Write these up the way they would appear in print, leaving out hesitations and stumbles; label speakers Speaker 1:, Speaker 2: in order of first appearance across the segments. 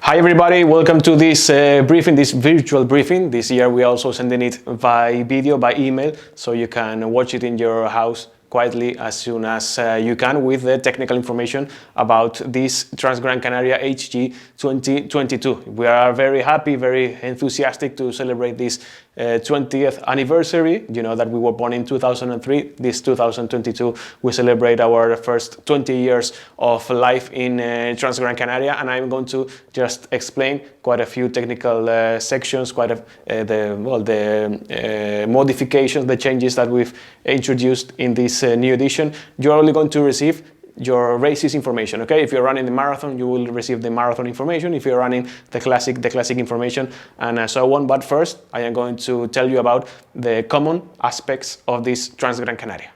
Speaker 1: Hi everybody, welcome to this briefing, this virtual briefing. This year we are also sending it by video, by email, so you can watch it in your house quietly as soon as you can with the technical information about this Trans-Gran Canaria HG 2022. We are very happy, very enthusiastic to celebrate this 20th anniversary. You know that we were born in 2003. This 2022 we celebrate our first 20 years of life in Trans-Gran Canaria, and I'm going to just explain quite a few technical sections, the modifications, the changes that we've introduced in this new edition. You're only going to receive your races information, okay? If you're running the marathon, you will receive the marathon information. If you're running the classic information, and so on. But first, I am going to tell you about the common aspects of this Trans-Gran Canaria.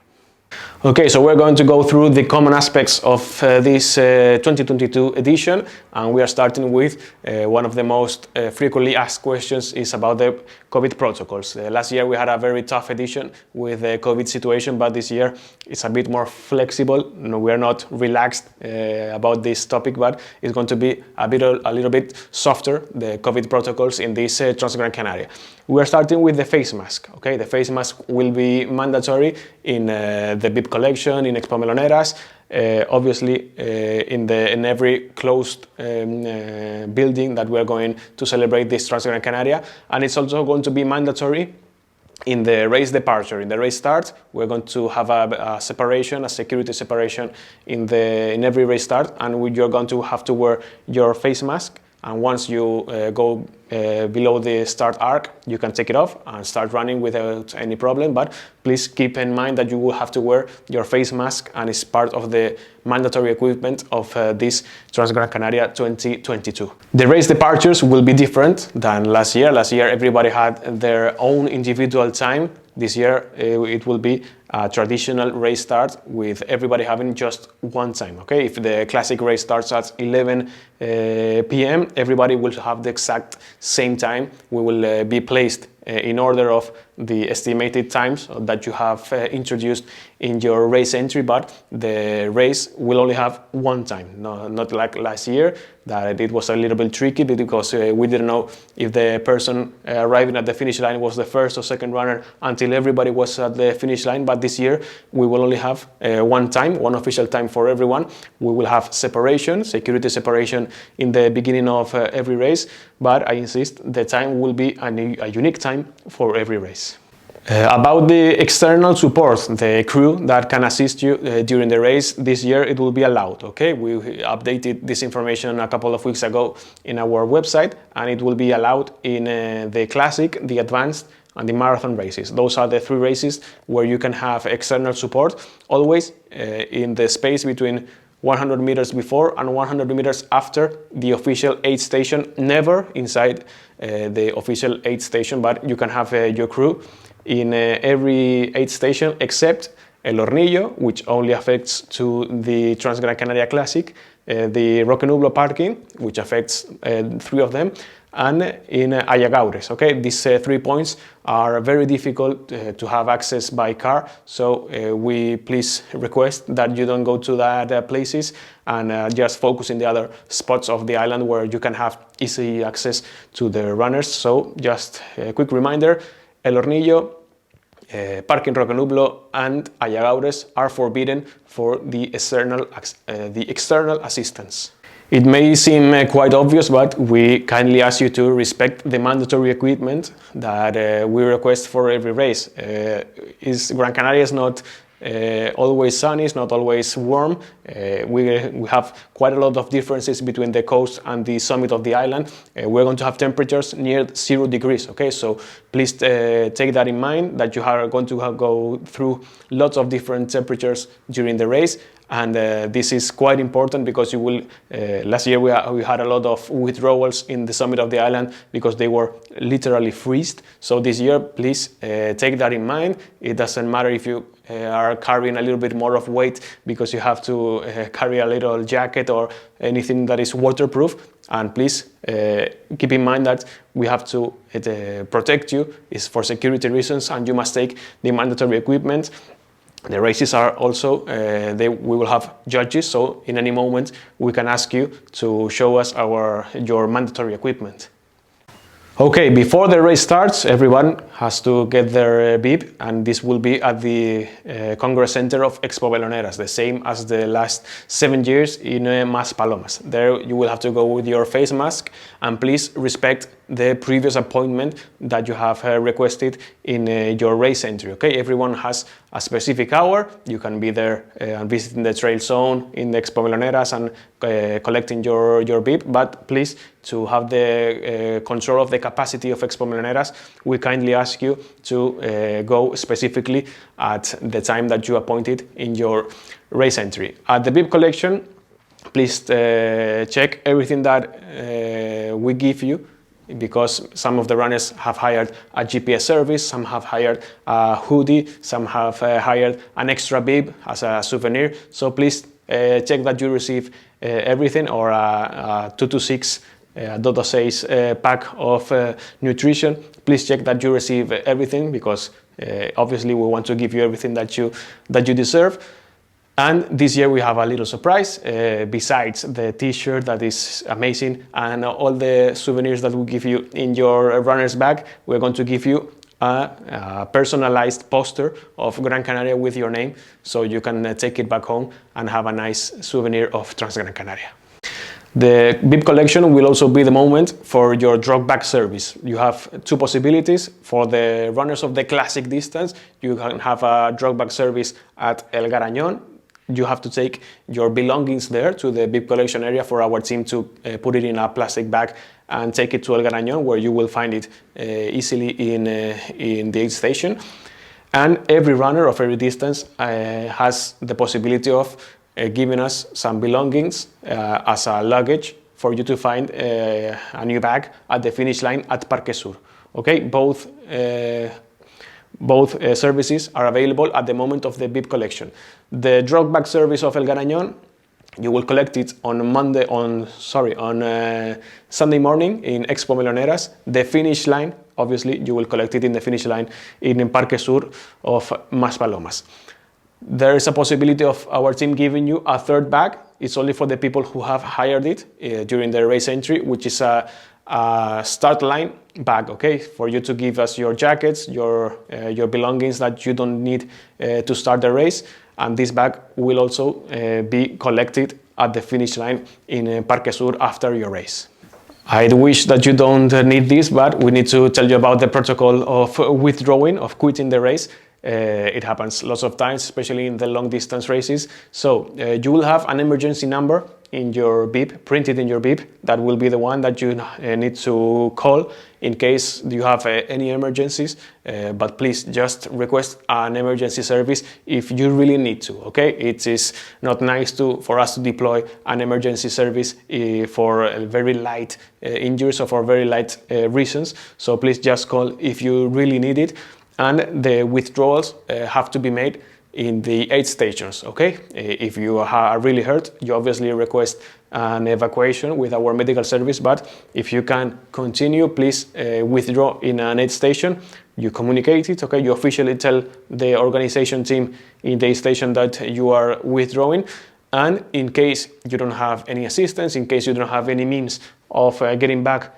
Speaker 1: Okay, so we're going to go through the common aspects of this 2022 edition, and we are starting with one of the most frequently asked questions is about the COVID protocols. Last year we had a very tough edition with the COVID situation, but this year it's a bit more flexible. No, we are not relaxed about this topic, but it's going to be a little bit softer, the COVID protocols in this Trans-Gran Canaria. We are starting with the face mask. Okay, the face mask will be mandatory in the Bib collection, in Expo Meloneras, obviously in every closed building that we are going to celebrate this Trans-Gran Canaria, and it's also going to be mandatory in the race departure. In the race start, we're going to have a separation, a security separation in every race start, and you're going to have to wear your face mask. And once you go below the start arc, you can take it off and start running without any problem. But please keep in mind that you will have to wear your face mask, and it's part of the mandatory equipment of this Trans-Gran Canaria 2022. The race departures will be different than last year. Last year, everybody had their own individual time. This year, it will be a traditional race start with everybody having just one time. Okay, if the classic race starts at 11 p.m., everybody will have the exact same time. We will be placed in order of the estimated times that you have introduced in your race entry, but the race will only have one time. No, not like last year, that it was a little bit tricky because we didn't know if the person arriving at the finish line was the first or second runner until everybody was at the finish line. But this year we will only have one time, one official time for everyone. We will have separation, security separation in the beginning of every race, but I insist the time will be a unique time for every race. About the external support, the crew that can assist you during the race, this year it will be allowed. Okay, we updated this information a couple of weeks ago in our website, and it will be allowed in the classic, the advanced, and the marathon races. Those are the three races where you can have external support, always in the space between 100 meters before and 100 meters after the official aid station, never inside the official aid station, but you can have your crew in every aid station except El Hornillo, which only affects to the Trans-Gran Canaria Classic, the Roque Nublo parking, which affects three of them, and in Ayagaures. Okay, these 3 points are very difficult to have access by car, so we please request that you don't go to that places and just focus in the other spots of the island where you can have easy access to the runners. So just a quick reminder, El Hornillo, Parking Roque Nublo and Ayagaures are forbidden for the external assistance. It may seem quite obvious, but we kindly ask you to respect the mandatory equipment that we request for every race. Gran Canaria is not always sunny, it's not always warm. We have quite a lot of differences between the coast and the summit of the island. We're going to have temperatures near 0 degrees. Okay, so please take that in mind, that you are going to go through lots of different temperatures during the race. And this is quite important because you will. Last year we had a lot of withdrawals in the summit of the island because they were literally freezed. So this year, please take that in mind. It doesn't matter if you are carrying a little bit more of weight because you have to carry a little jacket or anything that is waterproof. And please keep in mind that we have to protect you. It's for security reasons, and you must take the mandatory equipment. The races are also, we will have judges, so in any moment we can ask you to show us your mandatory equipment. Okay, before the race starts, everyone has to get their bib, and this will be at the Congress Center of Expo Beloneras, the same as the last 7 years in Maspalomas. There you will have to go with your face mask, and please respect the previous appointment that you have requested in your race entry. Okay, everyone has a specific hour. You can be there and visiting the trail zone in the Expo Beloneras and collecting your bib, but please, to have the control of the capacity of Expo Beloneras, we kindly ask you to go specifically at the time that you appointed in your race entry. At the bib collection, please check everything that we give you, because some of the runners have hired a GPS service, some have hired a hoodie, some have hired an extra bib as a souvenir. So please check that you receive everything, or a 2 to 6 Dodo 6 pack of nutrition. Please check that you receive everything, because obviously we want to give you everything that you deserve. And this year we have a little surprise. Besides the t-shirt that is amazing and all the souvenirs that we give you in your runner's bag, we're going to give you a personalized poster of Gran Canaria with your name, so you can take it back home and have a nice souvenir of Transgran Canaria. The bib collection will also be the moment for your drop bag service. You have two possibilities. For the runners of the classic distance, you can have a drop bag service at El Garañón. You have to take your belongings there to the bib collection area for our team to put it in a plastic bag and take it to El Garañón, where you will find it easily in the aid station. And every runner of every distance has the possibility of giving us some belongings as a luggage for you to find a new bag at the finish line at Parque Sur. Okay, both services are available at the moment of the bib collection. The drop bag service of El Garañón, you will collect it on Sunday morning in Expo Beloneras. The finish line, obviously, you will collect it in the finish line in Parque Sur of Maspalomas. There is a possibility of our team giving you a third bag. It's only for the people who have hired it during the race entry, which is a start line bag, okay, for you to give us your jackets, your belongings that you don't need to start the race. And this bag will also be collected at the finish line in Parque Sur after your race. I wish that you don't need this, but we need to tell you about the protocol of withdrawing, of quitting the race. It happens lots of times, especially in the long distance races. So you will have an emergency number in your bib, printed in your bib. That will be the one that you need to call in case you have any emergencies. But please just request an emergency service if you really need to. Okay, it is not nice for us to deploy an emergency service for very light injuries or for very light reasons. So please just call if you really need it. And the withdrawals have to be made in the aid stations, okay? If you are really hurt, you obviously request an evacuation with our medical service, but if you can continue, please withdraw in an aid station. You communicate it, okay? You officially tell the organization team in the aid station that you are withdrawing. And in case you don't have any assistance, in case you don't have any means of getting back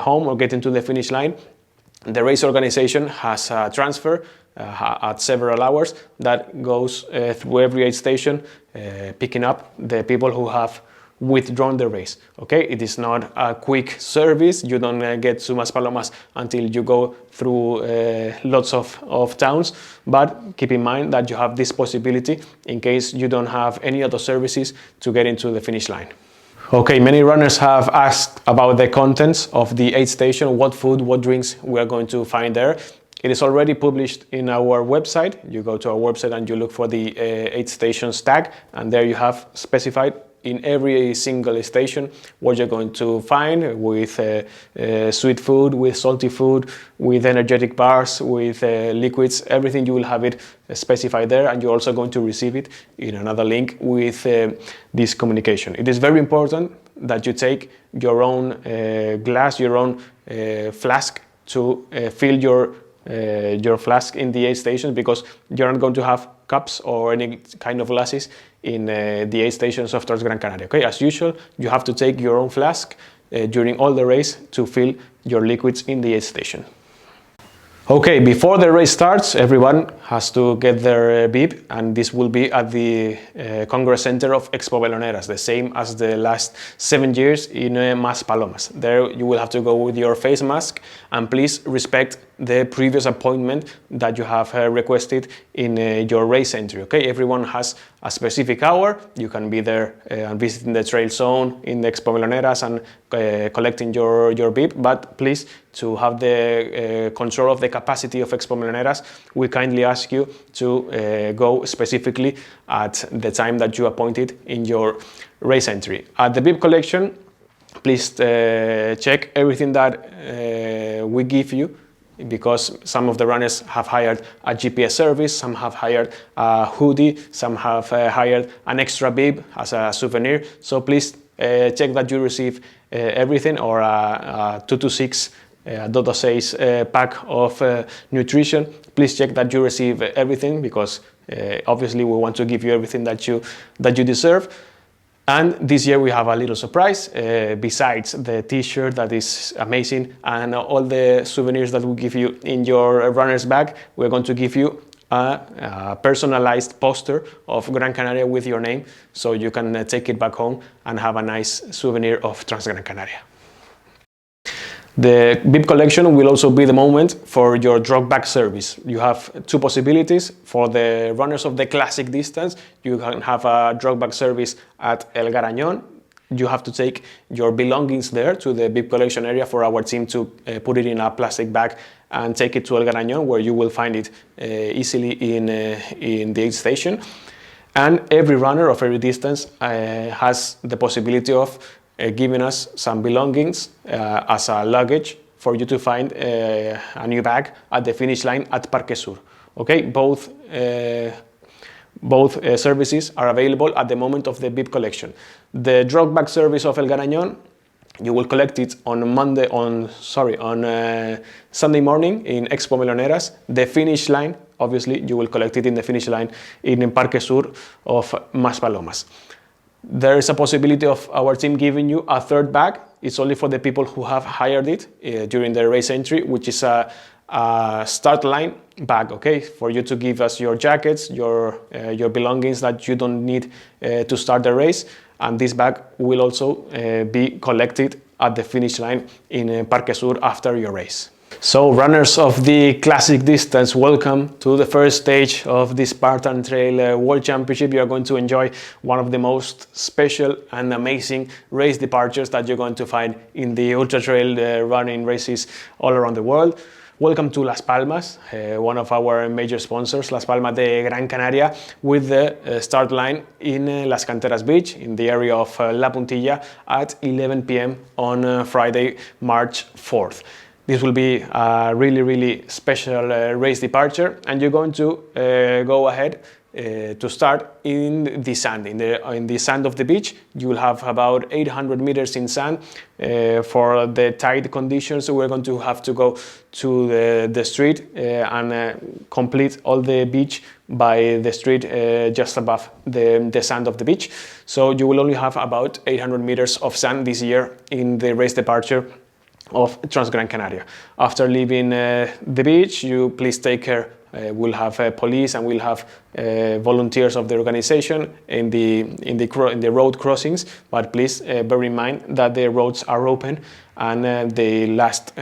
Speaker 1: home or getting to the finish line, the race organization has a transfer at several hours that goes through every aid station, picking up the people who have withdrawn the race. Okay, it is not a quick service. You don't get to Maspalomas until you go through lots of towns, but keep in mind that you have this possibility in case you don't have any other services to get into the finish line. Okay, many runners have asked about the contents of the aid station, what food, what drinks we are going to find there. It is already published in our website. You go to our website and you look for the aid stations tag, and there you have specified in every single station what you're going to find, with sweet food, with salty food, with energetic bars, with liquids. Everything, you will have it specified there, and you're also going to receive it in another link with this communication. It is very important that you take your own glass, your own flask to fill your flask in the aid station, because you're not going to have cups or any kind of glasses in the aid stations of Trans Gran Canaria. Okay, as usual, you have to take your own flask during all the race to fill your liquids in the aid station. Okay, before the race starts, everyone has to get their bib, and this will be at the Congress Center of Expo Beloneras, the same as the last 7 years in Maspalomas. There you will have to go with your face mask, and please respect the previous appointment that you have requested in your race entry. Okay, everyone has a specific hour. You can be there and visiting the trail zone in the Expo Beloneras and collecting your bib, but please, to have the control of the capacity of Expo Beloneras, we kindly ask you to go specifically at the time that you appointed in your race entry. At the bib collection, please check everything that we give you, because some of the runners have hired a GPS service, some have hired a hoodie, some have hired an extra bib as a souvenir. So please check that you receive everything, or a 2 to 6 Dodo 6 pack of nutrition. Please check that you receive everything, because obviously we want to give you everything that you deserve. And this year we have a little surprise. Besides the t-shirt that is amazing and all the souvenirs that we give you in your runner's bag, we're going to give you a personalized poster of Gran Canaria with your name, so you can take it back home and have a nice souvenir of Trans Gran Canaria. The bib collection will also be the moment for your drop bag service. You have two possibilities. For the runners of the classic distance, you can have a drop bag service at El Garañón. You have to take your belongings there to the bib collection area for our team to put it in a plastic bag and take it to El Garañón, where you will find it easily in the aid station. And every runner of every distance has the possibility of giving us some belongings as a luggage for you to find a new bag at the finish line at Parque Sur. Okay, both services are available at the moment of the bib collection. The drop bag service of El Garañón, you will collect it on Sunday morning in Expo Beloneras. The finish line, obviously, you will collect it in the finish line in Parque Sur of Maspalomas. There is a possibility of our team giving you a third bag. It's only for the people who have hired it during the race entry, which is a start line bag, okay? For you to give us your jackets, your belongings that you don't need to start the race. And this bag will also be collected at the finish line in Parque Sur after your race. So runners of the classic distance, welcome to the first stage of the Spartan Trail World Championship. You are going to enjoy one of the most special and amazing race departures that you're going to find in the ultra trail running races all around the world. Welcome to Las Palmas, one of our major sponsors, Las Palmas de Gran Canaria, with the start line in Las Canteras Beach in the area of La Puntilla at 11 p.m. on Friday, March 4th. This will be a really special race departure, and you're going to go ahead to start in the sand. In the sand of the beach, you will have about 800 meters in sand. For the tide conditions, we're going to have to go to the street and complete all the beach by the street just above the sand of the beach. So you will only have about 800 meters of sand this year in the race departure of Trans Gran Canaria. After leaving the beach, you please take care. We'll have police and we'll have volunteers of the organization in the road crossings. But please bear in mind that the roads are open, and the last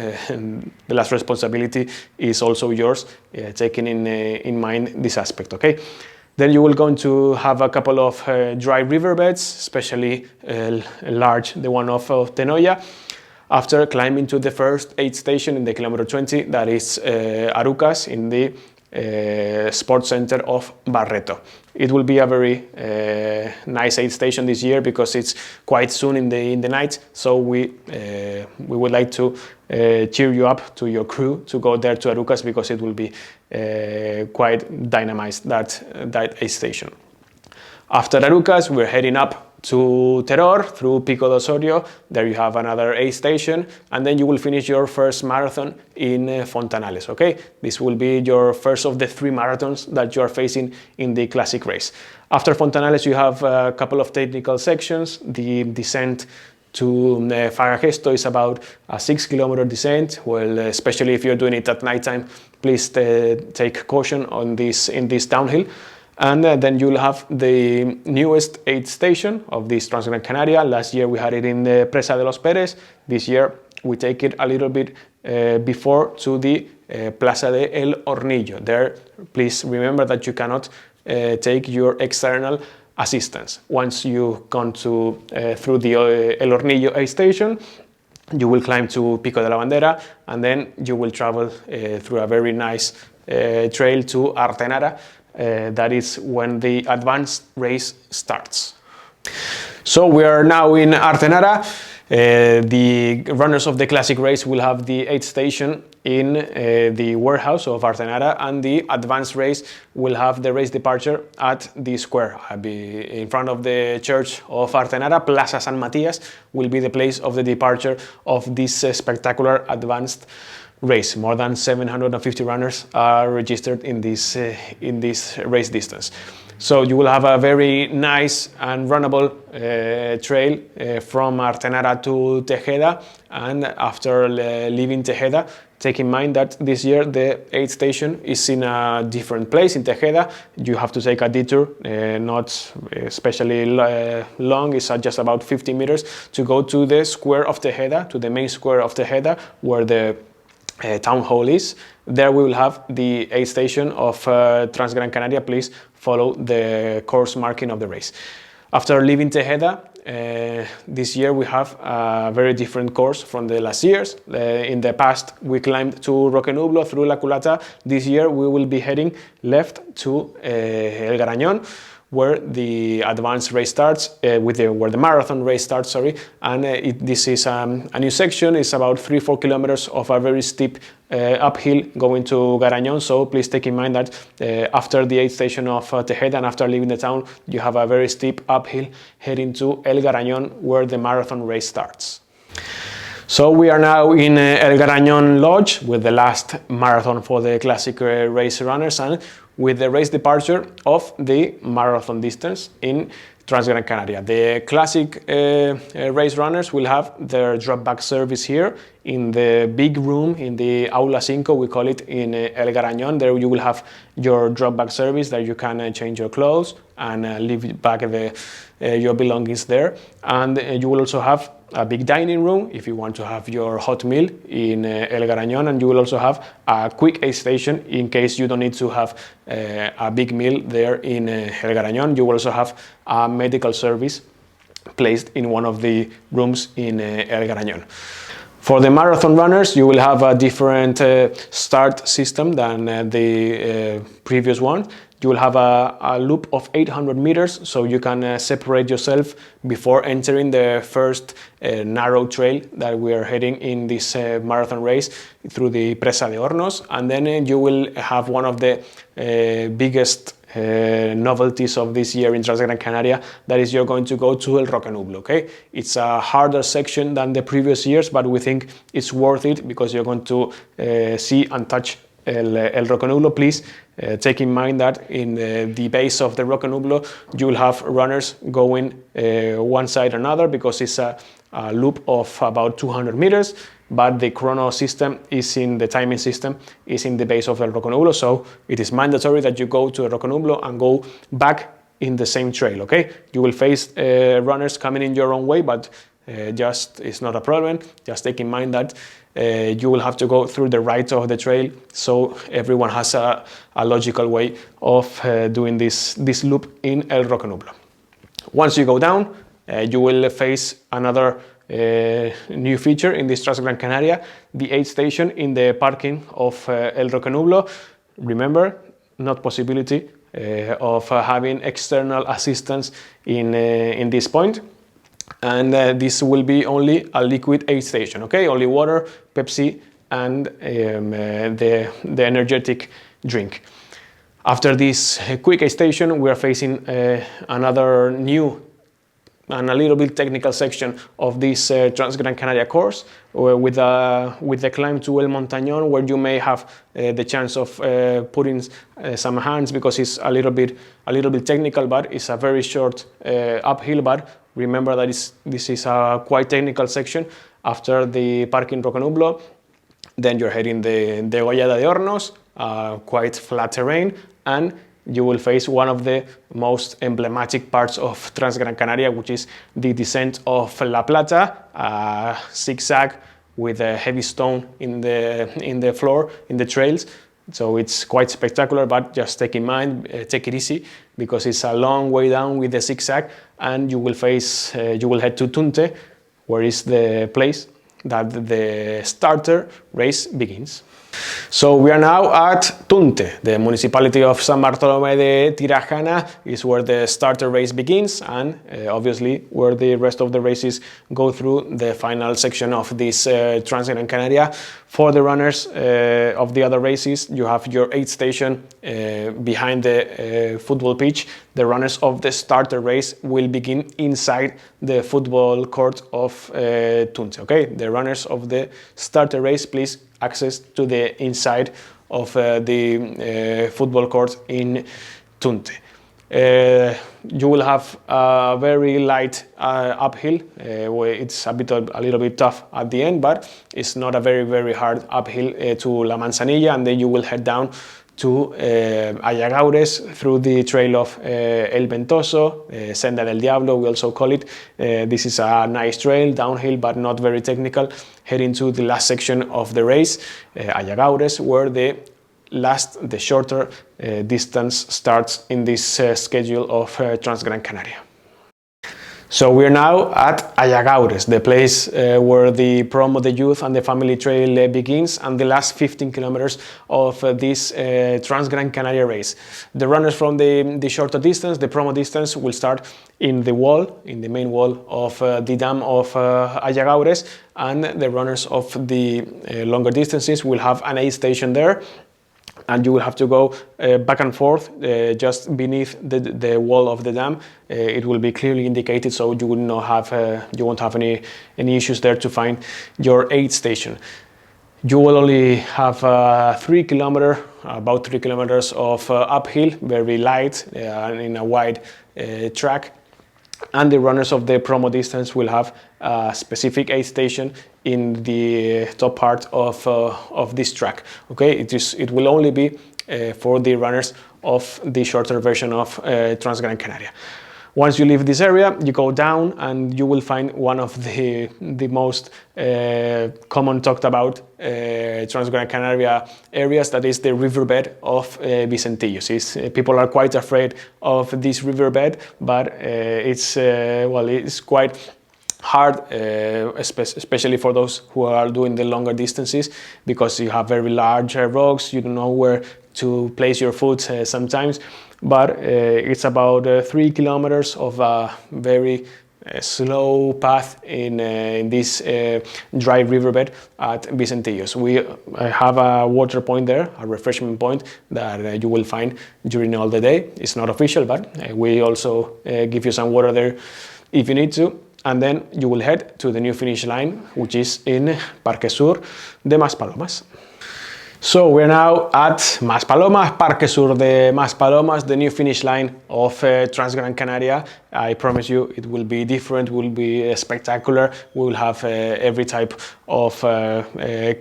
Speaker 1: responsibility is also yours, taking in mind this aspect. Okay. Then you will going to have a couple of dry riverbeds, especially large, the one of Tenoya. After climbing to the first aid station in the kilometer 20, that is Arucas in the sports center of Barreto. It will be a very nice aid station this year because it's quite soon in the night. So we would like to cheer you up to your crew to go there to Arucas, because it will be quite dynamized, that aid station. After Arucas, we're heading up to Terror through Pico de Osorio. There you have another aid station, and then you will finish your first marathon in Fontanales. Okay, this will be your first of the 3 marathons that you are facing in the classic race. After Fontanales, you have a couple of technical sections. The descent to Fagagesto is about a 6-kilometer descent. Well, especially if you're doing it at nighttime, please take caution on in this downhill. And then you'll have the newest aid station of this Transgran Canaria. Last year we had it in the Presa de los Pérez. This year we take it a little bit before to the Plaza de El Hornillo. There, please remember that you cannot take your external assistance. Once you've gone through the El Hornillo aid station, you will climb to Pico de la Bandera, and then you will travel through a very nice trail to Artenara. That is when the advanced race starts. So we are now in Artenara. The runners of the classic race will have the aid station in the warehouse of Artenara, and the advanced race will have the race departure at the square. In front of the church of Artenara, Plaza San Matias will be the place of the departure of this spectacular advanced race. More than 750 runners are registered in this race distance. So you will have a very nice and runnable trail from Artenara to Tejeda, and after leaving Tejeda, take in mind that this year the aid station is in a different place in Tejeda. You have to take a detour, not especially long, it's just about 50 meters to go to the square of Tejeda, to the main square of Tejeda, where the town hall is. There we will have the aid station of Transgran Canaria. Please follow the course marking of the race. After leaving Tejeda, this year we have a very different course from the last years. In the past we climbed to Roque Nublo through La Culata. This year we will be heading left to El Garañón, where the advanced race starts, where the marathon race starts, sorry. And this is a new section. It's about 3-4 kilometers of a very steep uphill going to Garañón. So please take in mind that after the aid station of Tejeda and after leaving the town, you have a very steep uphill heading to El Garañón, where the marathon race starts. So we are now in El Garañón Lodge with the last marathon for the classic race runners, and with the race departure of the marathon distance in Transgran Canaria. The classic race runners will have their drop-back service here in the big room in the Aula 5, we call it, in El Garañón. There you will have your drop-back service that you can change your clothes and leave back your belongings there. And you will also have a big dining room if you want to have your hot meal in El Garañón, and you will also have a quick aid station in case you don't need to have a big meal there in El Garañón. You will also have a medical service placed in one of the rooms in El Garañón. For the marathon runners, you will have a different start system than the previous one. You will have a loop of 800 meters, so you can separate yourself before entering the first narrow trail that we are heading in this marathon race through the Presa de Hornos. And then you will have one of the biggest novelties of this year in Transgran Canaria, that is, you're going to go to El Roque Nublo, okay? It's a harder section than the previous years, but we think it's worth it because you're going to see and touch El Roque Nublo. Please take in mind that in the base of the Roque Nublo you will have runners going one side or another, because it's a loop of about 200 meters, but the chrono system is in the timing system is in the base of El Roque Nublo, so it is mandatory that you go to El Roque Nublo and go back in the same trail, okay? You will face runners coming in your own way, but it's not a problem. Just take in mind that you will have to go through the right of the trail, so everyone has a logical way of doing this loop in El Roque Nublo. Once you go down, you will face another new feature in this Transgran Canaria, the aid station in the parking of El Roque Nublo. Remember, not possibility of having external assistance in this point. And this will be only a liquid aid station, okay? Only water, Pepsi, and the energetic drink. After this quick aid station, we are facing another new and a little bit technical section of this Trans-Gran Canaria course with the climb to El Montañón, where you may have the chance of putting some hands, because it's a little bit technical, but it's a very short uphill. But remember that this is a quite technical section. After the Parking Rocanublo, then you're heading the Gollada de Hornos, quite flat terrain, and you will face one of the most emblematic parts of Trans-Gran Canaria, which is the descent of La Plata, zigzag with a heavy stone in the floor, in the trails. So it's quite spectacular, but just take in mind, take it easy, because it's a long way down with the zigzag, and you will head to Tunte, where is the place that the starter race begins. So we are now at Tunte, the municipality of San Bartolomé de Tirajana is where the starter race begins, and obviously where the rest of the races go through the final section of this Trans-Gran Canaria. For the runners of the other races, you have your aid station behind the football pitch. The runners of the starter race will begin inside the football court of Tunte. Okay, the runners of the starter race, please access to the inside of the football court in Tunte. You will have a very light uphill. Where it's a little bit tough at the end, but it's not a very hard uphill to La Manzanilla, and then you will head down to Ayagaures through the trail of El Ventoso, Senda del Diablo, we also call it. This is a nice trail, downhill, but not very technical, heading to the last section of the race, Ayagaures, where the shorter distance starts in this schedule of Trans-Gran Canaria. So we're now at Ayagaures, the place where the Promo de Youth and the Family Trail begins, and the last 15 kilometers of this Trans-Gran Canaria race. The runners from the shorter distance, the Promo distance, will start in the main wall of the dam of Ayagaures, and the runners of the longer distances will have an aid station there. And you will have to go back and forth just beneath the wall of the dam. It will be clearly indicated, so you won't have any issues there to find your aid station. You will only have about 3 kilometers of uphill, very light and in a wide track. And the runners of the Promo distance will have a specific aid station in the top part of this track. Okay, it will only be for the runners of the shorter version of Trans-Gran Canaria. Once you leave this area, you go down and you will find one of the most common talked about Trans-Gran Canaria areas, that is the riverbed of Vicentillos. People are quite afraid of this riverbed, but it's quite hard, especially for those who are doing the longer distances, because you have very large rocks, you don't know where to place your foot sometimes. But it's about 3 kilometers of a very slow path in this dry riverbed at Vicentillos. We have a water point there, a refreshment point that you will find during all the day. It's not official, but we also give you some water there if you need to. And then you will head to the new finish line, which is in Parque Sur de Maspalomas. So we're now at Maspalomas, Parque Sur de Maspalomas, the new finish line of Trans-Gran Canaria. I promise you it will be different, will be spectacular. We will have every type of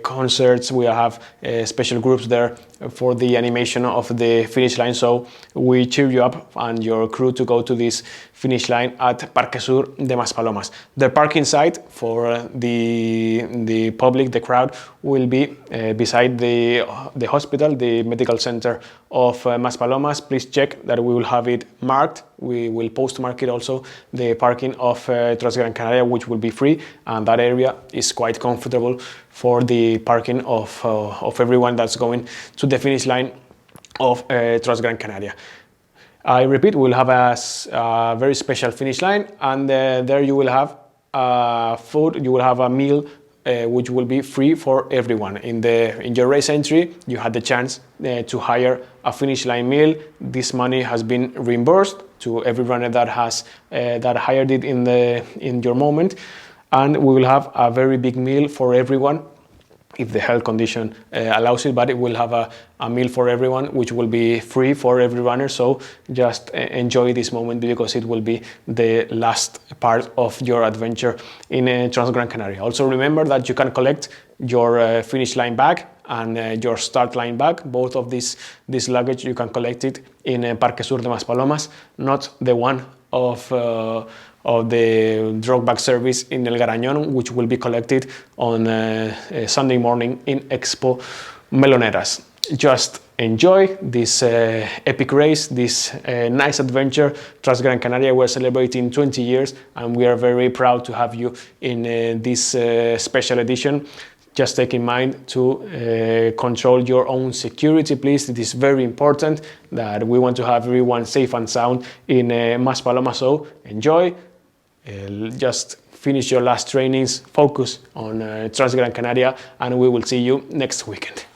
Speaker 1: concerts. We will have special groups there for the animation of the finish line. So we cheer you up and your crew to go to this finish line at Parque Sur de Maspalomas. The parking site for the public, the crowd, will be beside the hospital, the medical center of Maspalomas. Please check that we will have it marked. We will postmark it also, the parking of Trans-Gran Canaria, which will be free, and that area is quite comfortable for the parking of everyone that's going to the finish line of Trans-Gran Canaria. I repeat, we'll have a very special finish line, and there you will have food, you will have a meal which will be free for everyone. In your race entry, you had the chance to hire a finish line meal. This money has been reimbursed to every runner that has that hired it in your moment, and we will have a very big meal for everyone if the health condition allows it, but it will have a meal for everyone, which will be free for every runner. So just enjoy this moment, because it will be the last part of your adventure in Trans-Gran Canaria. Also remember that you can collect your finish line bag and your start line bag. Both of this luggage, you can collect it in Parque Sur de Maspalomas, not the one of the drop bag service in El Garañón, which will be collected on Sunday morning in Expo Meloneras. Just enjoy this epic race, this nice adventure. Trans-Gran Canaria, we're celebrating 20 years, and we are very proud to have you in this special edition. Just take in mind to control your own security, please. It is very important that we want to have everyone safe and sound in Maspalomas. So enjoy, just finish your last trainings, focus on Trans-Gran Canaria, and we will see you next weekend.